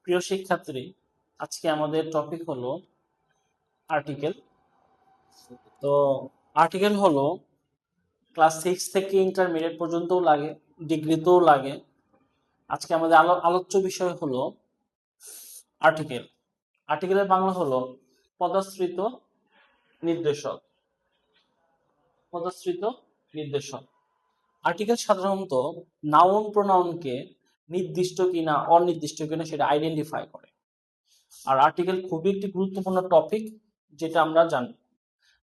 প্রিয় শিক্ষার্থী, আজকে আমাদের টপিক হলো আর্টিকেল। তো আর্টিকেল হলো ক্লাস 6 থেকে ইন্টারমিডিয়েট পর্যন্তও লাগে, ডিগ্রিতেও লাগে। আজকে আমাদের আলোচ্য বিষয় হলো আর্টিকেল। আর্টিকেলের বাংলা হলো পদাশ্রিত নির্দেশক। পদাশ্রিত নির্দেশক। আর্টিকেল সাধারণত নাউন প্রোনাউনকে নির্দিষ্ট কিনা অনির্দিষ্ট কিনা সেটা আইডেন্টিফাই করে। আর আর্টিকেল খুবই একটি গুরুত্বপূর্ণ টপিক, যেটা আমরা জানি।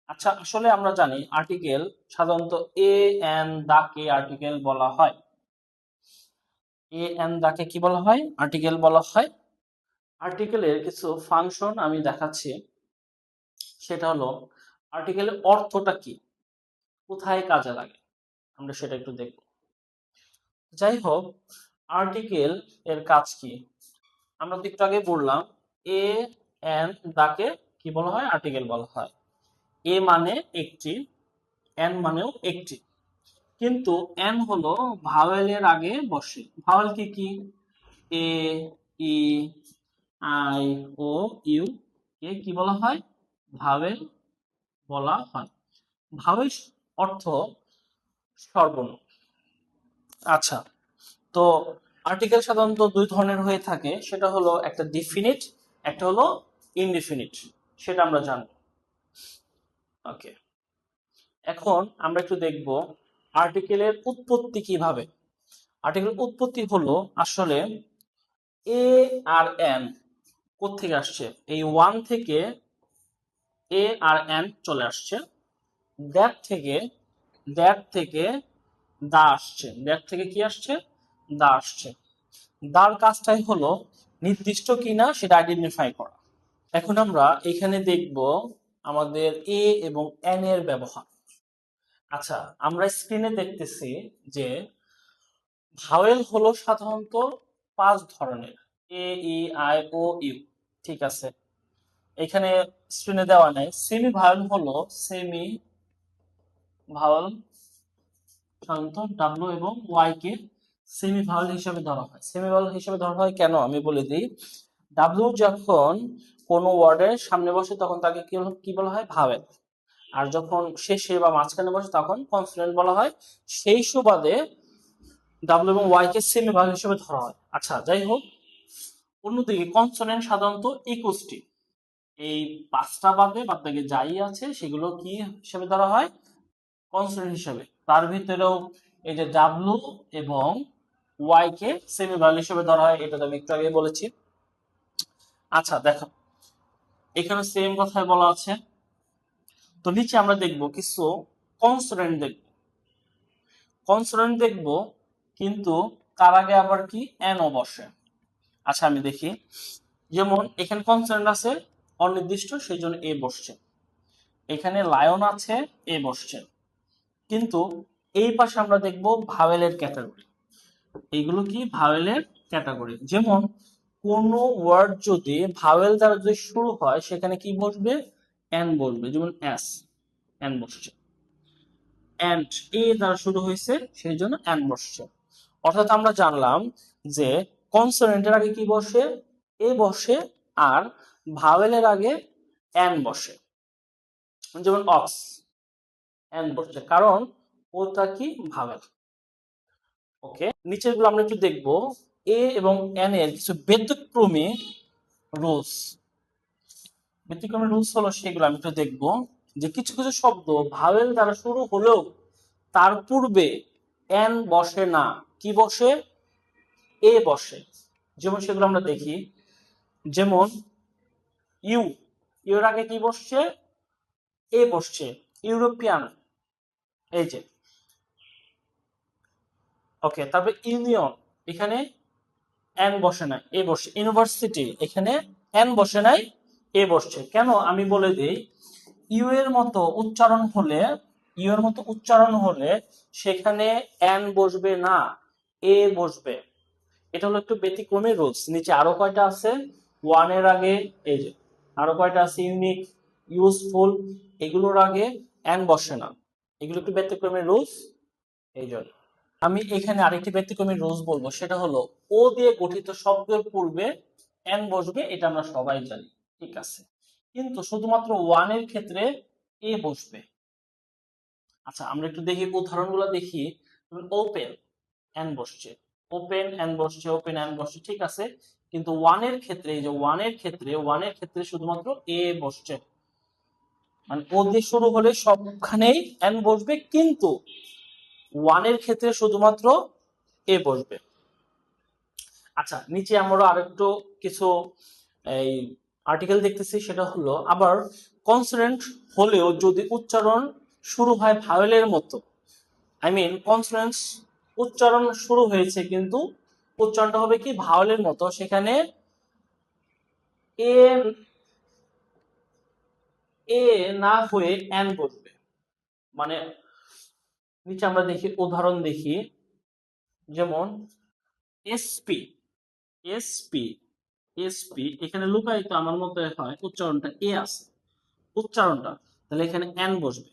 আচ্ছা, আসলে আমরা জানি আর্টিকেল সাধারণত এ এন দাকে আর্টিকেল বলা হয়। এ এন দাকে কি বলা হয়? আর্টিকেল বলা হয়। আর্টিকেলের কিছু ফাংশন আমি দেখাচ্ছি। সেটা হলো আর্টিকেলের অর্থটা কি, কোথায় কাজে লাগে, আমরা সেটা একটু দেখব। যাই হোক, আর্টিকেল এর কাজ কি আমরা তো একটু আগে বললাম। এ এন দাকে কি বলা হয়? আর্টিকেল বলা হয়। এ মানে একটি, এন মানেও একটি, কিন্তু এন হলো ভাওয়েলের আগে বসে। ভাওয়েল কি কি? এ, ই, আই, ও, ইউ কে কি বলা হয়? ভাওয়েল বলা হয়। ভাওয়েল অর্থ স্বরবর্ণ। আচ্ছা, তো আর্টিকেল সাধারণত দুই ধরনের হয়ে থাকে। সেটা হলো একটা ডিফিনিট, একটা হলো ইনডিফিনিট। সেটা আমরা জানবো। ওকে, এখন আমরা একটু দেখব আর্টিকেলের উৎপত্তি কিভাবে। আর্টিকেলের উৎপত্তি হলো আসলে এ আর এন কোত্থেকে আসছে? এই ওয়ান থেকে এ আর এন চলে আসছে। দ্যাট থেকে দা আসছে। দ্যাট থেকে কি আসছে? দা আসছে। দার কাজটাই হলো নির্দিষ্ট কিনা সেটা আইডেন্টিফাই করা। এখন আমরা এখানে দেখব আমাদের এ এবং এন এর ব্যবহার। আচ্ছা, আমরা স্ক্রিনে দেখতেছি যে ভাওয়েল হলো সাধারণত 5 ধরনের। এ, ই, আই, ও, ইউ। ঠিক আছে, এখানে স্ক্রিনে দেওয়া নাই। সেমি ভাওয়েল হলো সেমি ভাওয়েল, সাধারণত ডাব্লিউ এবং ওয়াই কে সেমি ভাওয়েল হিসেবে ধরা হয়। সেমি ভাওয়েল হিসেবে ধরা হয় কেন আমি বলে দিই। ডাব্লিউ যখন কোনো ওয়ার্ডের সামনে বসে তখন তাকে কি বলা হয়? ভাওয়েল। আর যখন শেষে বা মাঝখানে বসে তখন কনসোনেন্ট বলা হয়। সেই সুবাদে ডাব্লিউ এবং ওয়াই কে সেমি ভাওয়েল হিসেবে ধরা হয়। আচ্ছা, যাই হোক, অন্যদিকে কনসোনেন্ট সাধারণত 21টি। এই 5টা বাদে বাকি যাই আছে সেগুলো কি হিসেবে ধরা হয়? কনসোনেন্ট হিসেবে। তার ভিতরেও এই যে ডাব্লিউ এবং ওয়াই কে সেমি ভাওয়েল হিসেবে ধরা হয়, এটা তো আমি একটু আগে বলেছি। আচ্ছা দেখো, এখানে সেম কথাই বলা আছে। তো নিচে আমরা দেখব কিছু কনসোনেন্ট দেখব। কনসোনেন্ট দেখব, কিন্তু তার আগে আবার কি এন ও বসে। আচ্ছা, আমি দেখি। যেমন এখানে কনসোনেন্ট আছে অনির্দিষ্ট, সেই জন্য এ বসছে। এখানে লায়ন আছে, এ বসছে। কিন্তু এই পাশে আমরা দেখব ভাওয়েলের ক্যাটাগরি। এইগুলো কি ভাওয়েলের ক্যাটাগরি। যেমন কোন ওয়ার্ড যদি ভাওয়েল দ্বারা যদি শুরু হয় সেখানে কি বসবে? এন বসবে। যেমন এস, এন বসছে। এন্ড এ দ্বারা শুরু হয়েছে সেই জন্য এন বসছে। অর্থাৎ আমরা জানলাম যে কনসোনেন্টের আগে কি বসে? এ বসে, আর ভাওয়েলের আগে এন বসে। যেমন অক্স, এন বসছে কারণ ওটা কি? ভাওয়েল। ওকে, নিচের গুলো আমরা একটু দেখবো। এ এবং এন এর কিছু ব্যতিক্রমী রুলস। ব্যতিক্রমী রুলস হলো সেগুলো আমি একটু দেখবো। যে কিছু কিছু শব্দ ভাওয়েল দ্বারা শুরু হলেও তার পূর্বে এন বসে না, কি বসে? এ বসে। যেমন সেগুলো আমরা দেখি। যেমন ইউ, ইউর আগে কি বসছে? এ বসছে। ইউরোপিয়ান, এই যে। ওকে, তারপরে ইউনিয়ন, এখানে এন বসে নাই, এ বসে। ইউনিভার্সিটি, এখানে এন বসে নাই, এ বসছে। কেন আমি বলে দিই, ইউ এর মতো উচ্চারণ হলে, ইউ এর মতো উচ্চারণ হলে সেখানে এন বসবে না, এ বসবে। এটা হলো একটু ব্যতিক্রমী রুলস। নিচে আরো কয়টা আছে ওয়ান এর আগে, এই যে আরো কয়টা আছে ইউনিক, ইউজফুল, এগুলোর আগে এন বসে না। এগুলো একটু ব্যতিক্রমী রুলস। এই জন্য আমি এখানে আরেকটি ব্যতিক্রমী রুলস বলবো। সেটা হলো ও দিয়ে গঠিত শব্দের পূর্বে এন বসবে, এটা আমরা সবাই জানি, ঠিক আছে। কিন্তু শুধুমাত্র ওয়ানের ক্ষেত্রে এ বসবে। আচ্ছা, আমরা একটু দেখি উদাহরণগুলো দেখি। ওপেন এন বসছে, ওপেন এন বসছে, ওপেন এন বসছে, ঠিক আছে। কিন্তু ওয়ানের ক্ষেত্রে, এই যে ওয়ানের ক্ষেত্রে শুধুমাত্র এ বসছে, মানে ও দিয়ে শুরু হলে সবখানেই এন বসবে, কিন্তু ওয়ানের ক্ষেত্রে শুধুমাত্র এ বসবে। আচ্ছা, নিচে আমরা আরেকটু কিছু এই আর্টিকেল দেখতেছি, সেটা হলো আবার কনসোনেন্ট হলেও যদি উচ্চারণ শুরু হয় ভাওয়েলের মতো, আই মিন কনসোনেন্টস উচ্চারণ শুরু হয়েছে কিন্তু উচ্চারণটা হবে কি ভাওয়েলের মতো, সেখানে এ এ না হয়ে এন বসবে। মানে নিচে আমরা দেখি উদাহরণ দেখি, যেমন এসপি, এসপি, এসপি, এখানে লুকায়িত আমার মতো হয় উচ্চারণটা এ আছে, উচ্চারণটা, তাহলে এখানে এন বসবে।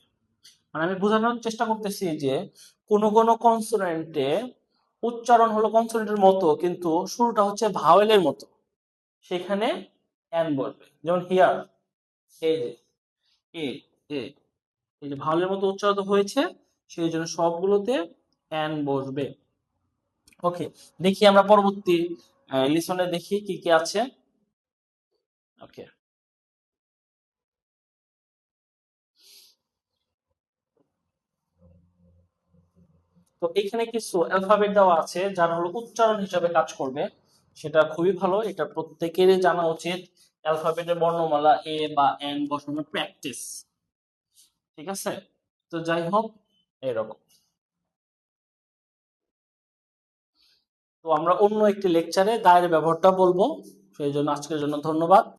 মানে আমি বোঝানোর চেষ্টা করতেছি যে কোন কোন কনসোনেন্টে উচ্চারণ হলো কনসোনেন্টের মতো কিন্তু শুরুটা হচ্ছে ভাওয়েলের মতো, সেখানে এন বসবে। যেমন হিয়ার, এই যে এ এ, এই যে ভাওয়েলের মতো উচ্চারিত হয়েছে, সেই জন্য সবগুলোতে এন বসবে। ওকে, দেখি আমরা পরবর্তী লিসনে দেখি কি কি আছে। ওকে, তো এখানে কিছু অ্যালফাবেট দেওয়া আছে যারা হলো উচ্চারণ হিসাবে কাজ করবে, সেটা খুবই ভালো, এটা প্রত্যেকেরই জানা উচিত। অ্যালফাবেটের বর্ণমালা এ বা এন বসানোর প্র্যাকটিস, ঠিক আছে। তো যাই হোক, এরকম। তো আমরা অন্য একটি লেকচারে দায়ের ব্যবহারটা বলবো, সেই জন্য আজকের জন্য ধন্যবাদ।